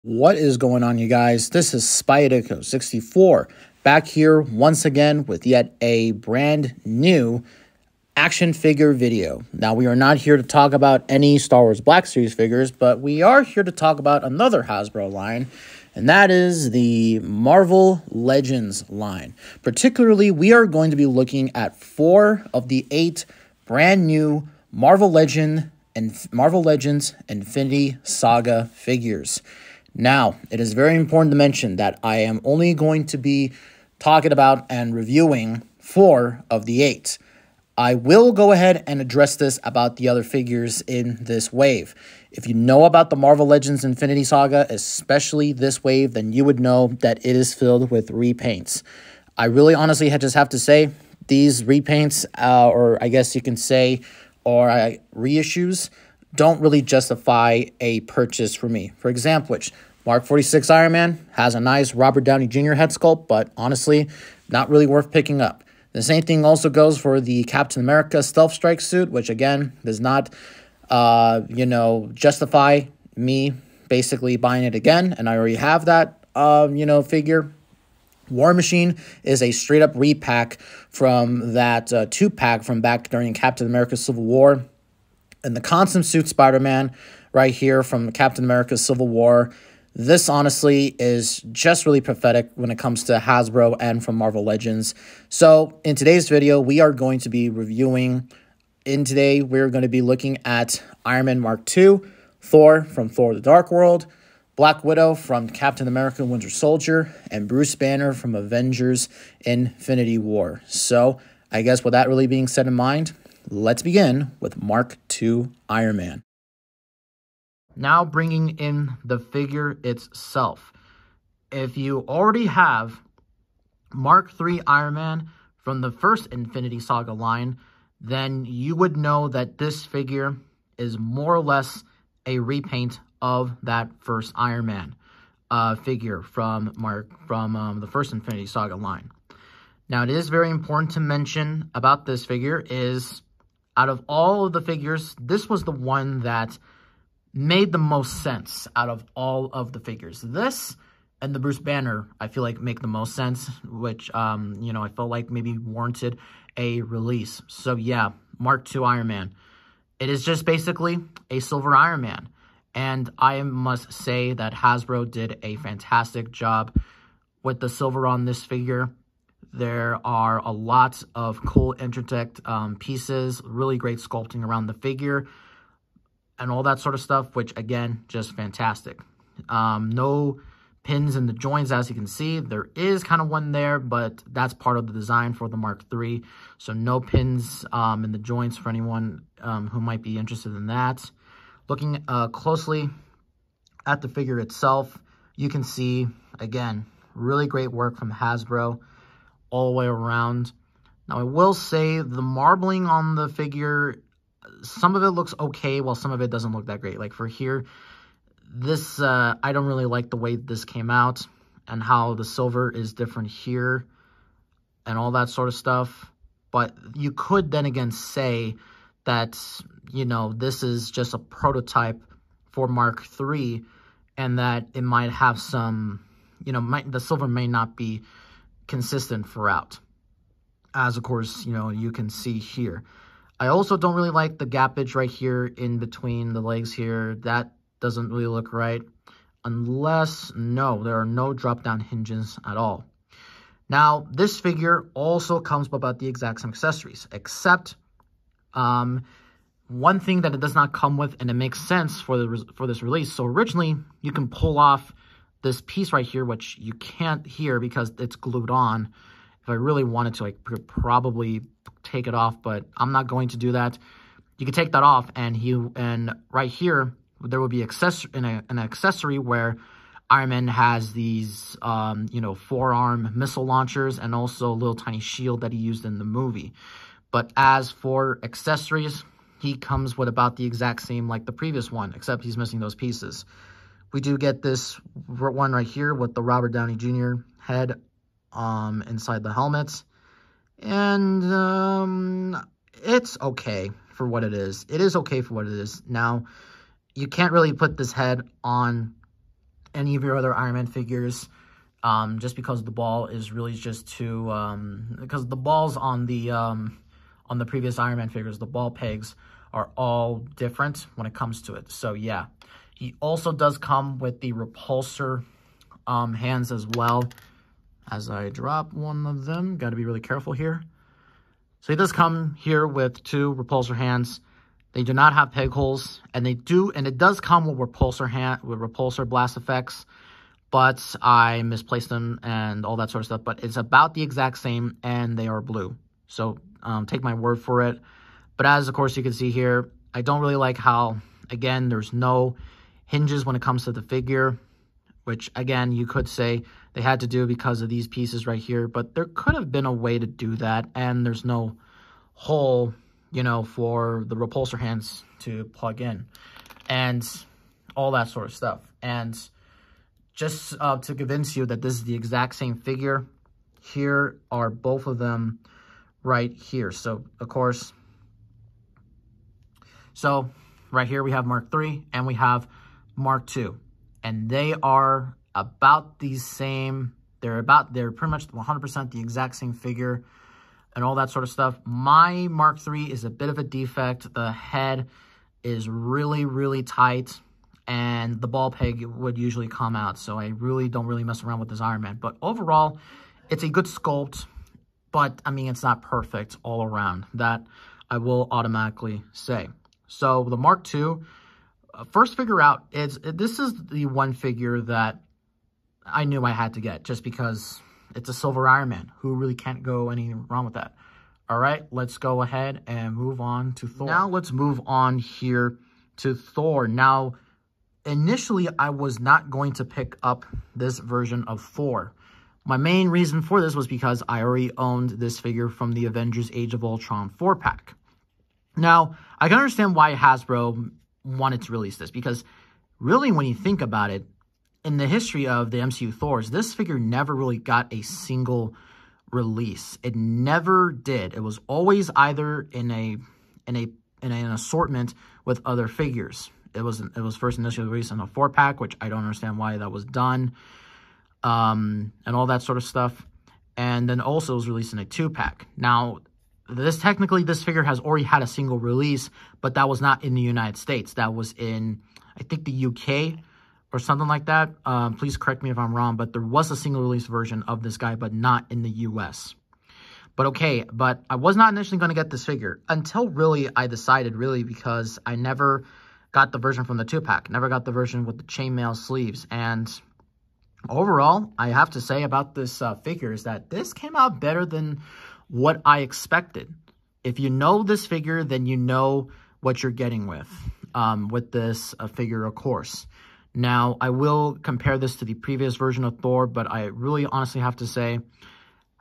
What is going on, you guys? This is Spydico64 back here once again with yet a brand new action figure video. Now, we are not here to talk about any Star Wars Black Series figures, but we are here to talk about another Hasbro line, and that is the Marvel Legends line. Particularly, we are going to be looking at 4 of the 8 brand new Marvel Legends Infinity Saga figures. Now, it is very important to mention that I am only going to be talking about and reviewing 4 of the 8. I will go ahead and address this about the other figures in this wave. If you know about the Marvel Legends Infinity Saga, especially this wave, then you would know that it is filled with repaints. I really honestly just have to say, these repaints, or I guess you can say, or reissues, don't really justify a purchase for me. For example, Mark 46 Iron Man has a nice Robert Downey Jr. head sculpt, but honestly, not really worth picking up. The same thing also goes for the Captain America Stealth Strike suit, which again does not, justify me basically buying it again, and I already have that, figure. War Machine is a straight up repack from that 2-pack from back during Captain America Civil War. And the Constant Suit Spider-Man right here from Captain America Civil War. This honestly is just really pathetic when it comes to Hasbro and from Marvel Legends. So in today's video, we are going to be reviewing, we're going to be looking at Iron Man Mark II, Thor from Thor the Dark World, Black Widow from Captain America Winter Soldier, and Bruce Banner from Avengers Infinity War. So I guess with that really being said in mind, let's begin with Mark II Iron Man. Now bringing in the figure itself. If you already have Mark III Iron Man from the first Infinity Saga line, then you would know that this figure is more or less a repaint of that first Iron Man figure from the first Infinity Saga line. Now, it is very important to mention about this figure is, out of all of the figures, this was the one that made the most sense out of all of the figures. This and the Bruce Banner, I feel like, make the most sense, which, I felt like maybe warranted a release. So, yeah, Mark II Iron Man. It is just basically a silver Iron Man. And I must say that Hasbro did a fantastic job with the silver on this figure. There are a lot of cool Intratect pieces, really great sculpting around the figure, and all that sort of stuff, which, again, just fantastic. No pins in the joints, as you can see. There is kind of one there, but that's part of the design for the Mark III. So no pins in the joints for anyone who might be interested in that. Looking closely at the figure itself, you can see, again, really great work from Hasbro all the way around. Now, I will say the marbling on the figure, some of it looks okay, while some of it doesn't look that great. Like for here, this, I don't really like the way this came out and how the silver is different here and all that sort of stuff. But you could then again say that, this is just a prototype for Mark III, and that it might have some, the silver may not be consistent throughout, as of course, you can see here. I also don't really like the gappage right here in between the legs here. That doesn't really look right, unless, no, there are no drop-down hinges at all. Now, this figure also comes with about the exact same accessories, except one thing that it does not come with, and it makes sense for this release. So originally, you can pull off this piece right here, which you can't here because it's glued on. If I really wanted to, I could probably take it off, but I'm not going to do that. You can take that off, and right here, there will be an accessory where Iron Man has these, forearm missile launchers and also a little tiny shield that he used in the movie. But as for accessories, he comes with about the exact same like the previous one, except he's missing those pieces. We do get this one right here with the Robert Downey Jr. head inside the helmet. And it's okay for what it is. It is okay for what it is. Now, you can't really put this head on any of your other Iron Man figures, just because the ball is really just too, because the balls on the previous Iron Man figures, the ball pegs are all different when it comes to it. So yeah, he also does come with the repulsor hands as well. As I drop one of them, got to be really careful here. So he does come here with 2 repulsor hands. They do not have peg holes, and it does come with repulsor blast effects, but I misplaced them and all that sort of stuff. But it's about the exact same, and they are blue. So take my word for it. But as, of course, you can see here, I don't really like how, again, there's no hinges when it comes to the figure, which, again, you could say they had to do because of these pieces right here. But there could have been a way to do that, and there's no hole, you know, for the repulsor hands to plug in and all that sort of stuff. And just to convince you that this is the exact same figure, here are both of them right here. So, of course, so right here we have Mark III and we have Mark II. And they are about the same. They're pretty much 100% the exact same figure and all that sort of stuff. My Mark III is a bit of a defect. The head is really, really tight, and the ball peg would usually come out. So I really don't mess around with this Iron Man. But overall, it's a good sculpt, but, I mean, it's not perfect all around. That I will automatically say. So the Mark II, first figure out, this is the one figure that I knew I had to get just because it's a silver Iron Man. Who really can't go any wrong with that? All right, let's go ahead and move on to Thor. Now let's move on here to Thor. Now, initially, I was not going to pick up this version of Thor. My main reason for this was because I already owned this figure from the Avengers Age of Ultron 4-pack. Now, I can understand why Hasbro wanted to release this, because really, when you think about it, in the history of the MCU Thors, this figure never really got a single release. It never did. It was always either in an assortment with other figures. It was first initially released in a 4-pack, which I don't understand why that was done, and all that sort of stuff. And then also it was released in a 2-pack. Now, this figure has already had a single release, but that was not in the United States. That was in, I think, the UK or something like that. Please correct me if I'm wrong, but there was a single release version of this guy, but not in the US. But okay, but I was not initially going to get this figure until really I decided, because I never got the version from the 2-pack, never got the version with the chainmail sleeves. And overall, I have to say about this figure is that this came out better than what I expected. If you know this figure, then you know what you're getting with this figure, of course. Now, I will compare this to the previous version of Thor, but I really honestly have to say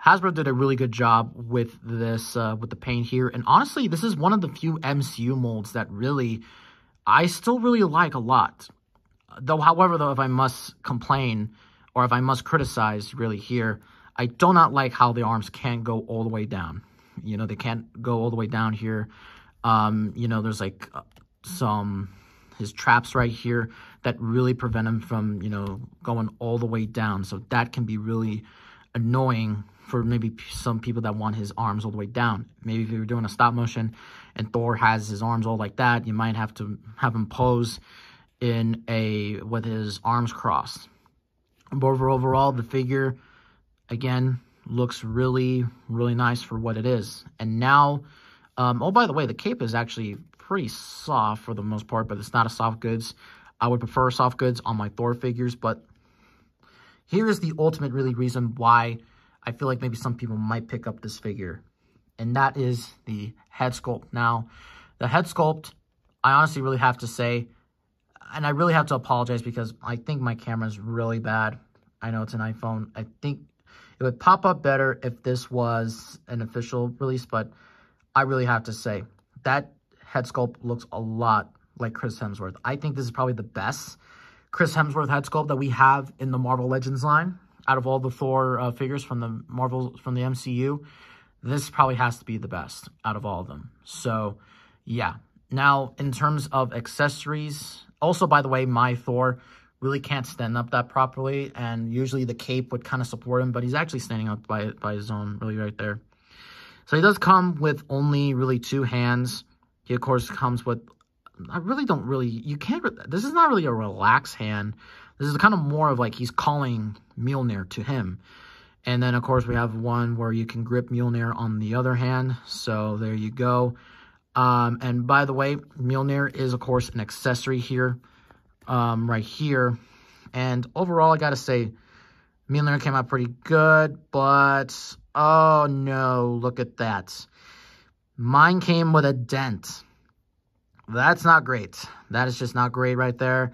Hasbro did a really good job with this, with the paint here. And honestly, this is one of the few MCU molds that really, I still really like a lot. Though, however, if I must complain or if I must criticize really here, I do not like how the arms can't go all the way down. You know, they can't go all the way down here. You know, there's like his traps right here that really prevent him from, you know, going all the way down. So that can be really annoying for maybe some people that want his arms all the way down. Maybe if you're doing a stop motion and Thor has his arms all like that, you might have to have him pose with his arms crossed. But overall, the figure, again, looks really, really nice for what it is. And now, oh, by the way, the cape is actually pretty soft for the most part, but it's not a soft goods. I would prefer soft goods on my Thor figures, but here is the ultimate really reason why I feel like maybe some people might pick up this figure, and that is the head sculpt. Now, the head sculpt, I honestly really have to say, and I really have to apologize because I think my camera is really bad. I know it's an iPhone. I think it would pop up better if this was an official release, but I really have to say that head sculpt looks a lot like Chris Hemsworth. I think this is probably the best Chris Hemsworth head sculpt that we have in the Marvel Legends line. Out of all the Thor figures from the MCU, this probably has to be the best out of all of them. So, yeah. Now, in terms of accessories, also, by the way, my Thor really can't stand up that properly, and usually the cape would kind of support him, but he's actually standing up by his own, really right there. So he does come with only really 2 hands. He, of course, comes with, this is not really a relaxed hand. This is kind of more of like he's calling Mjolnir to him. And then, of course, we have one where you can grip Mjolnir on the other hand. So there you go. And by the way, Mjolnir is, of course, an accessory here, right here. And overall, I got to say, Mjolnir came out pretty good, but oh no, look at that. Mine came with a dent. That's not great. That is just not great right there.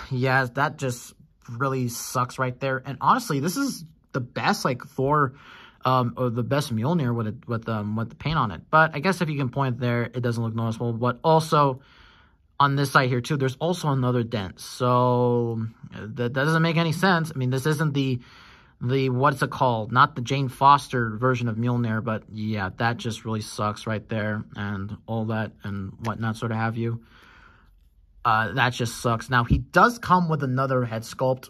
Yeah, that just really sucks right there. And honestly, this is the best like Thor, or the best Mjolnir with the paint on it. But I guess if you can point there, it doesn't look noticeable. But also on this side here too, there's also another dent. So that doesn't make any sense. I mean, this isn't the what's it called? Not the Jane Foster version of Mjolnir, but yeah, that just really sucks right there, and all that and whatnot, sort of have you. That just sucks. Now, he does come with another head sculpt.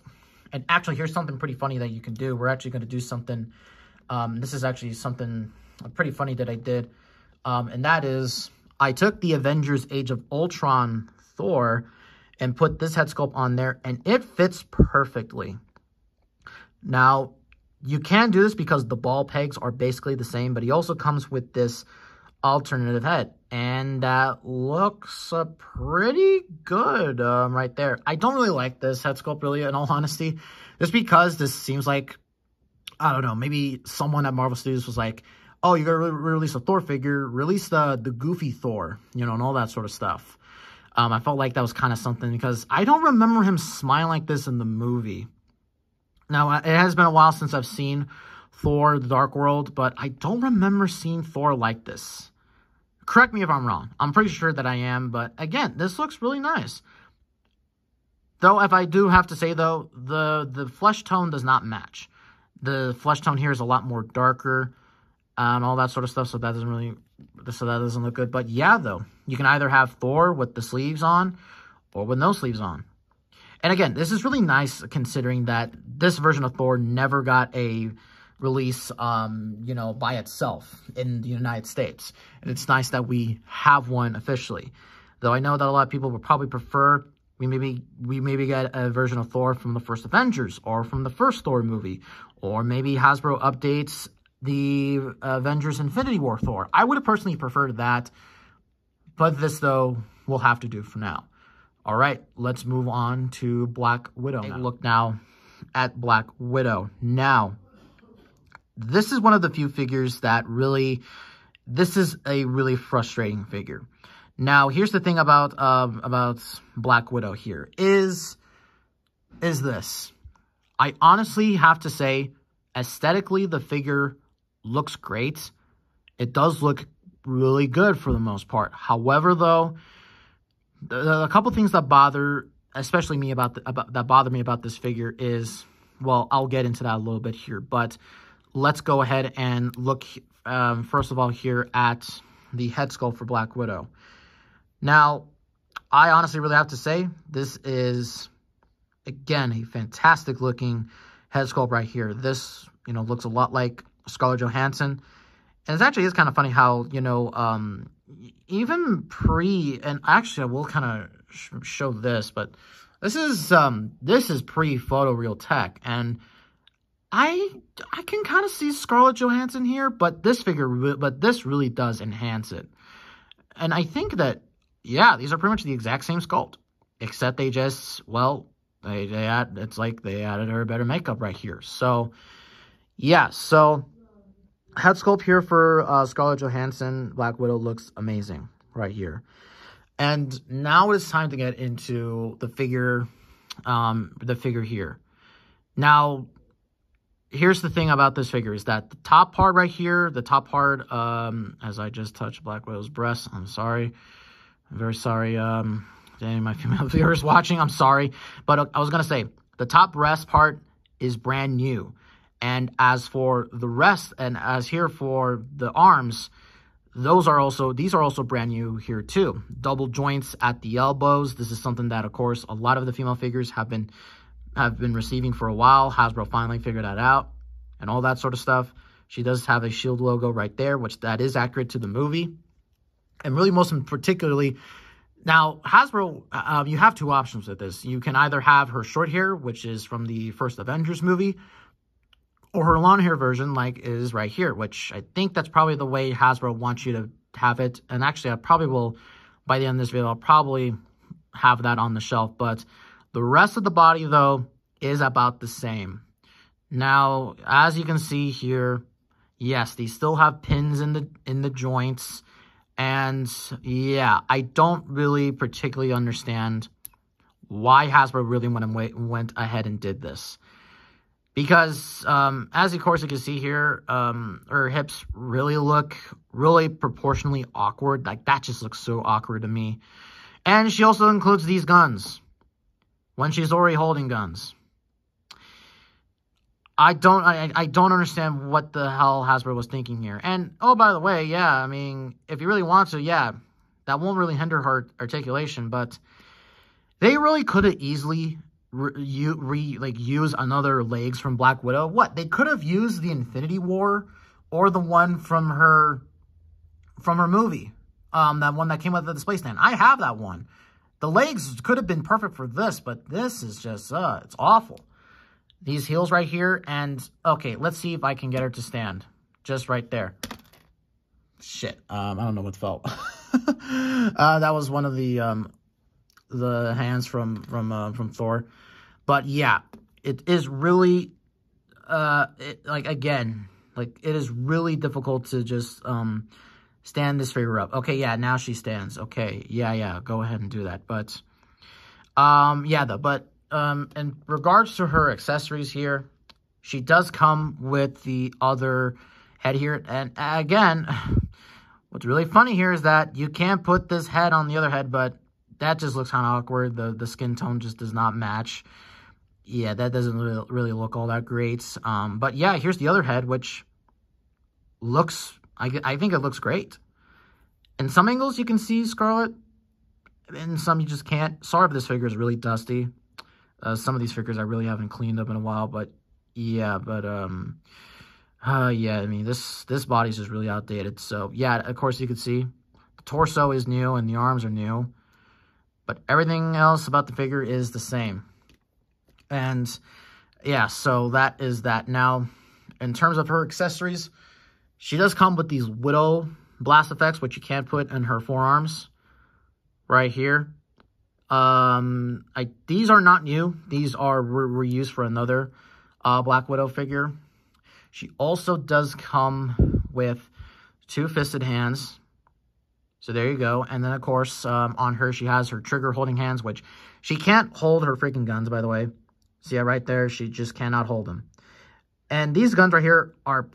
And actually, here's something pretty funny that you can do. We're actually going to do something. This is actually something pretty funny that I did. And that is, I took the Avengers Age of Ultron Thor and put this head sculpt on there. And it fits perfectly. Now, you can do this because the ball pegs are basically the same. But he also comes with this alternative head. And that looks pretty good right there. I don't really like this head sculpt, really, in all honesty. Just because this seems like, I don't know, maybe someone at Marvel Studios was like, oh, you're going to release a Thor figure, release the goofy Thor, you know, and all that sort of stuff. I felt like that was kind of something because I don't remember him smiling like this in the movie. Now, it has been a while since I've seen Thor: The Dark World, but I don't remember seeing Thor like this. Correct me if I'm wrong. I'm pretty sure that I am, but again, this looks really nice. Though, if I do have to say, though, the flesh tone does not match. The flesh tone here is a lot more darker and all that sort of stuff, so that doesn't look good. But yeah, though, you can either have Thor with the sleeves on or with no sleeves on. And again, this is really nice considering that this version of Thor never got a release, you know, by itself in the United States. And it's nice that we have one officially. Though I know that a lot of people would probably prefer we maybe get a version of Thor from the first Avengers or from the first Thor movie, or maybe Hasbro updates the Avengers Infinity War Thor. I would have personally preferred that, but this, though, will have to do for now. All right, let's move on to Black Widow. Take a look now at Black Widow. Now, this is one of the few figures that really, this is a really frustrating figure. Now, here's the thing about Black Widow here is this. I honestly have to say, aesthetically, the figure looks great. It does look really good for the most part. However, though, a couple things that bother, especially me that bother me about this figure is, well, I'll get into that a little bit here, but let's go ahead and look, first of all, here at the head sculpt for Black Widow. Now, I honestly really have to say, this is, again, a fantastic looking head sculpt right here. This, you know, looks a lot like Scarlett Johansson. And it actually is kind of funny how, you know, even and actually I will kind of show this, but this is pre-photoreal tech. And I can kind of see Scarlett Johansson here, but this really does enhance it. And I think that, yeah, these are pretty much the exact same sculpt, except they just, well, it's like they added her better makeup right here. So, yeah, so head sculpt here for Scarlett Johansson, Black Widow looks amazing right here. And now it's time to get into the figure here. Now, here's the thing about this figure is that the top part right here, as I just touched Black Widow's breast, I'm sorry. I'm very sorry, to any of my female viewers watching, I'm sorry. But I was going to say, the top breast part is brand new. And as for the rest, and as here for the arms, these are also brand new here too. Double joints at the elbows. This is something that, of course, a lot of the female figures have been receiving for a while. Hasbro finally figured that out and all that sort of stuff. She does have a Shield logo right there, which that is accurate to the movie. And really, most particularly, now Hasbro, you have two options with this. You can either have her short hair, which is from the first Avengers movie, or her long hair version, like is right here, which I think that's probably the way Hasbro wants you to have it. And actually, I probably will, by the end of this video, I'll probably have that on the shelf. But the rest of the body, though, is about the same. Now, as you can see here, yes, these still have pins in the joints. And yeah, I don't really particularly understand why Hasbro really went ahead and did this. Because, as of course you can see here, her hips really look proportionally awkward. Like, that just looks so awkward to me. And she also includes these guns when she's already holding guns. I don't understand what the hell Hasbro was thinking here. And, oh, by the way, yeah, I mean, if you really want to, yeah, that won't really hinder her articulation. But they really could have easily use another legs from Black Widow. What? They could have used the Infinity War or the one from her movie. That one that came with the display stand. I have that one. The legs could have been perfect for this, but this is just, it's awful. These heels right here, and, okay, let's see if I can get her to stand. Just right there. Shit, I don't know what felt. That was one of the hands from Thor. But yeah, it is really, it is really difficult to just stand this figure up. Okay, yeah, now she stands. Okay, yeah, go ahead and do that. But, in regards to her accessories here, she does come with the other head here. And again, what's really funny here is that you can't put this head on the other head, but that just looks kind of awkward. The skin tone just does not match. Yeah, that doesn't really look all that great. But yeah, here's the other head, which looks, I think it looks great. In some angles, you can see Scarlet. In some, you just can't. Sorry if this figure is really dusty. Some of these figures I really haven't cleaned up in a while, but yeah, yeah, I mean, this body's just really outdated. So yeah, of course you can see the torso is new and the arms are new, but everything else about the figure is the same. And yeah, so that is that. Now, in terms of her accessories, she does come with these Widow blast effects, which you can't put in her forearms right here. These are not new. These are reused for another Black Widow figure. She also does come with two fisted hands. So there you go. And then, of course, on her, she has her trigger holding hands, which she can't hold her freaking guns, by the way. See that right there? She just cannot hold them. And these guns right here are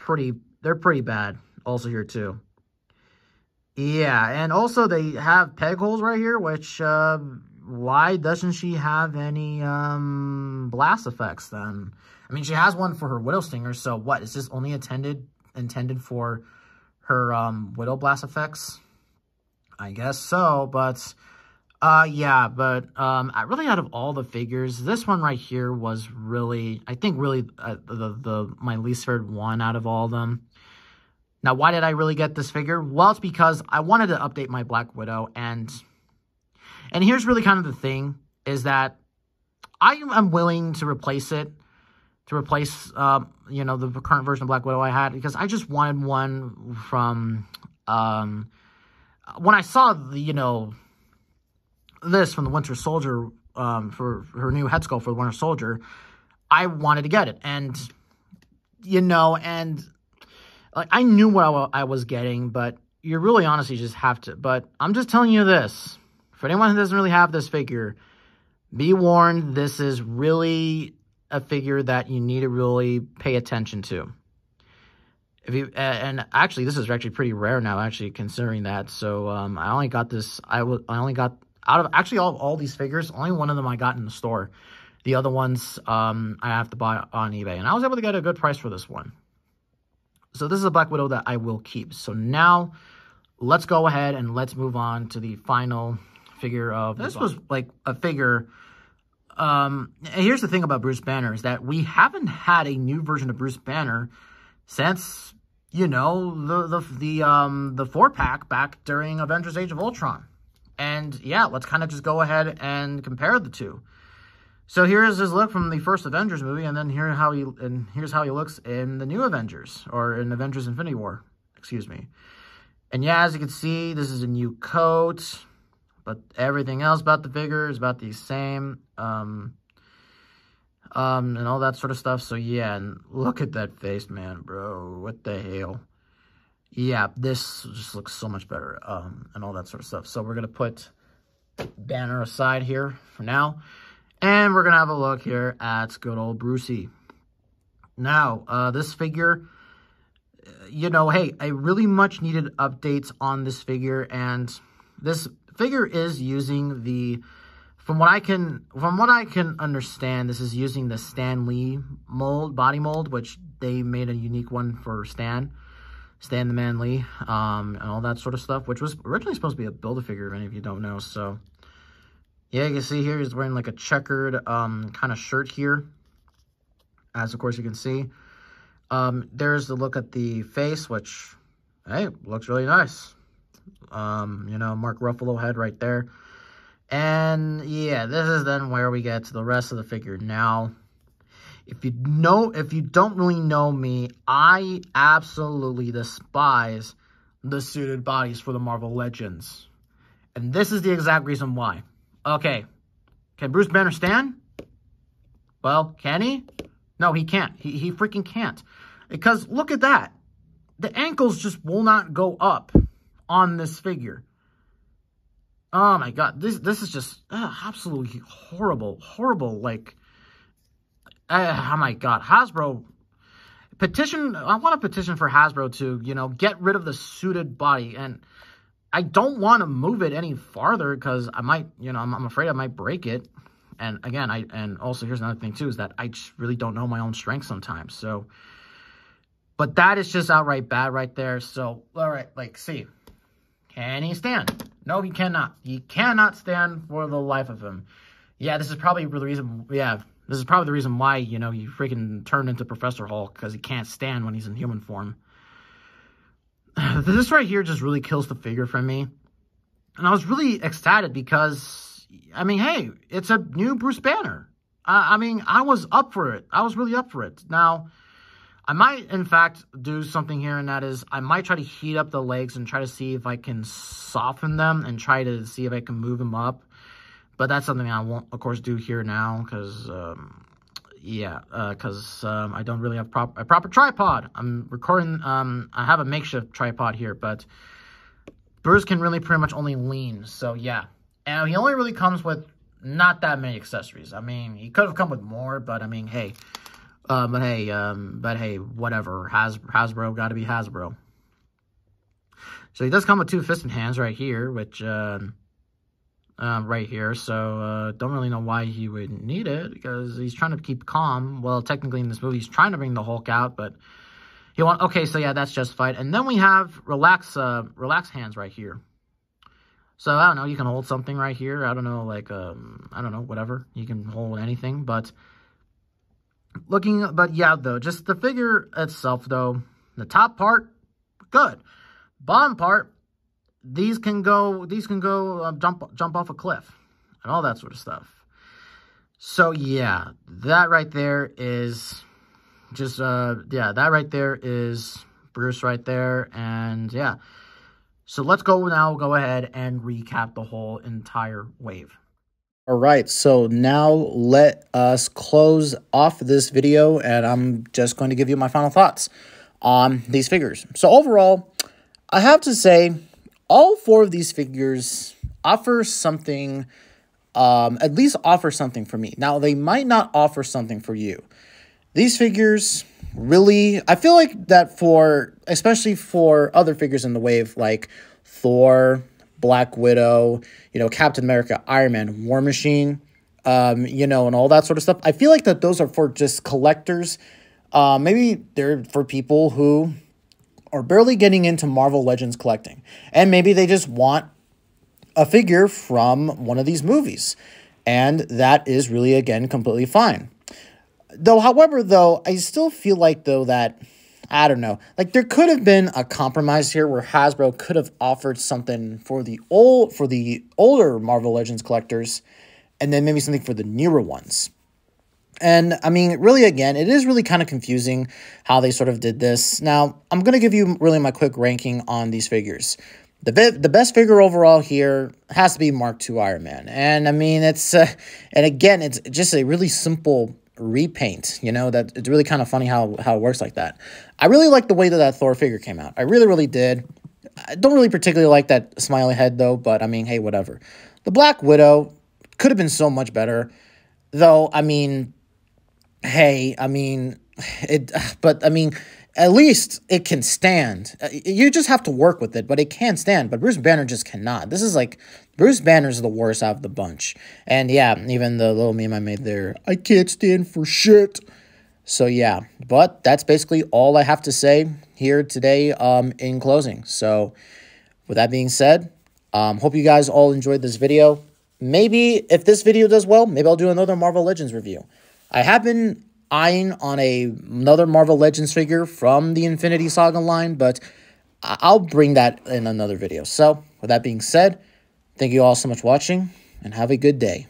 they're pretty bad also here too. Yeah, and also they have peg holes right here, which, why doesn't she have any blast effects then? I mean, she has one for her Widow Stinger, so what? Is this only intended for her Widow blast effects? I guess so, but yeah, but really out of all the figures, this one right here was really, I think really my least favorite one out of all of them. Now, why did I really get this figure? Well, it's because I wanted to update my Black Widow, and here's really kind of the thing, is that I am willing to replace it, you know, the current version of Black Widow I had, because I just wanted one from, when I saw, you know, this from the Winter Soldier, for her new head sculpt for the Winter Soldier, I wanted to get it, and, you know, and, like, I knew what I was getting, but you really honestly just have to, but I'm just telling you this, for anyone who doesn't really have this figure, be warned, this is really a figure that you need to really pay attention to. If you and actually, this is actually pretty rare now, actually, considering that. So I only got this. I only got out of actually all these figures. Only one of them I got in the store. The other ones I have to buy on eBay, and I was able to get a good price for this one. So this is a Black Widow that I will keep. So now let's go ahead and let's move on to the final figure of this. Was like a figure. Here's the thing about Bruce Banner is that we haven't had a new version of Bruce Banner since, you know, the 4-pack back during Avengers Age of Ultron. And yeah, let's kind of just go ahead and compare the two. So here's his look from the first Avengers movie, and then here's how he looks in the new Avengers, or in Avengers Infinity War, excuse me. And yeah, as you can see, this is a new coat, but everything else about the figure is about the same, and all that sort of stuff. So yeah, and look at that face, man, bro. What the hell? Yeah, this just looks so much better, and all that sort of stuff. So we're gonna put Banner aside here for now. And we're going to have a look here at good old Brucey. Now, this figure, you know, hey, I really much needed updates on this figure. And this figure is using the, from what I can understand, this is using the Stan Lee mold, body mold, which they made a unique one for Stan the Man Lee, and all that sort of stuff, which was originally supposed to be a Build-A-Figure, if any of you don't know, so... Yeah, you can see here he's wearing like a checkered kind of shirt here, as of course you can see. There's the look at the face, which, hey, looks really nice. You know, Mark Ruffalo head right there. And yeah, this is then where we get to the rest of the figure. Now, if you don't really know me, I absolutely despise the suited bodies for the Marvel Legends. And this is the exact reason why. Okay, can Bruce Banner stand? Well, can he? No, he can't. He freaking can't. Because look at that. The ankles just will not go up on this figure. Oh my god, this is just absolutely horrible. Like, oh my god, Hasbro petition. I want to petition for Hasbro to, you know, get rid of the suited body. And I don't want to move it any farther because I might, you know, I'm afraid I might break it. And again, and also here's another thing too, is that I just really don't know my own strength sometimes. So, but that is just outright bad right there. So, all right, like, see, can he stand? No, he cannot. He cannot stand for the life of him. Yeah, this is probably the reason. Yeah, this is probably the reason why, you know, he freaking turned into Professor Hulk, because he can't stand when he's in human form. This right here just really kills the figure for me. And I was really ecstatic because, I mean, hey, it's a new Bruce Banner. I mean, I was up for it. I was really up for it. Now, I might, in fact, do something here, and that is I might try to heat up the legs and try to see if I can soften them and try to see if I can move them up. But that's something I won't, of course, do here now because... I don't really have a proper tripod. I'm recording, I have a makeshift tripod here, but Bruce can really pretty much only lean, so yeah. And he only really comes with not that many accessories. I mean, he could have come with more, but I mean, hey, but hey, whatever. Hasbro gotta be Hasbro. So he does come with 2 fisted hands right here, which, right here, so don't really know why he would need it, because he's trying to keep calm. Well, technically in this movie, he's trying to bring the Hulk out, but he won't. Okay, so yeah, that's justified. And then we have relax hands right here. So I don't know, you can hold something right here. I don't know, like I don't know, whatever. You can hold anything, but yeah, though, just the figure itself, though, the top part, good. Bottom part, these can go jump off a cliff and all that sort of stuff. So yeah, that right there is just yeah, that right there is Bruce right there. And yeah, so let's go ahead and recap the whole entire wave. All right, so now let us close off this video, and I'm just going to give you my final thoughts on these figures. So overall, I have to say, all 4 of these figures offer something, at least offer something for me. Now, they might not offer something for you. These figures really, I feel like that especially for other figures in the wave, like Thor, Black Widow, you know, Captain America, Iron Man, War Machine, you know, and all that sort of stuff. I feel like that those are for just collectors. Maybe they're for people who are barely getting into Marvel Legends collecting. And maybe they just want a figure from one of these movies. And that is really, again, completely fine. Though, however, though, I still feel like, though, that, I don't know, like there could have been a compromise here where Hasbro could have offered something for the older Marvel Legends collectors, and then maybe something for the newer ones. And, I mean, really, again, it is really kind of confusing how they sort of did this. Now, I'm going to give you really my quick ranking on these figures. The best figure overall here has to be Mark II Iron Man. And, I mean, it's, and again, it's just a really simple repaint, you know, that it's really kind of funny how it works like that. I really like the way that Thor figure came out. I really, really did. I don't really particularly like that smiley head, though, but, I mean, hey, whatever. The Black Widow could have been so much better, though, I mean, hey, I mean, but I mean, at least it can stand. You just have to work with it, but it can stand. But Bruce Banner just cannot. This is like, Bruce Banner's the worst out of the bunch. And yeah, even the little meme I made there, I can't stand for shit. So yeah, but that's basically all I have to say here today in closing. So with that being said, hope you guys all enjoyed this video. Maybe if this video does well, maybe I'll do another Marvel Legends review. I have been eyeing on another Marvel Legends figure from the Infinity Saga line, but I'll bring that in another video. So, with that being said, thank you all so much for watching, and have a good day.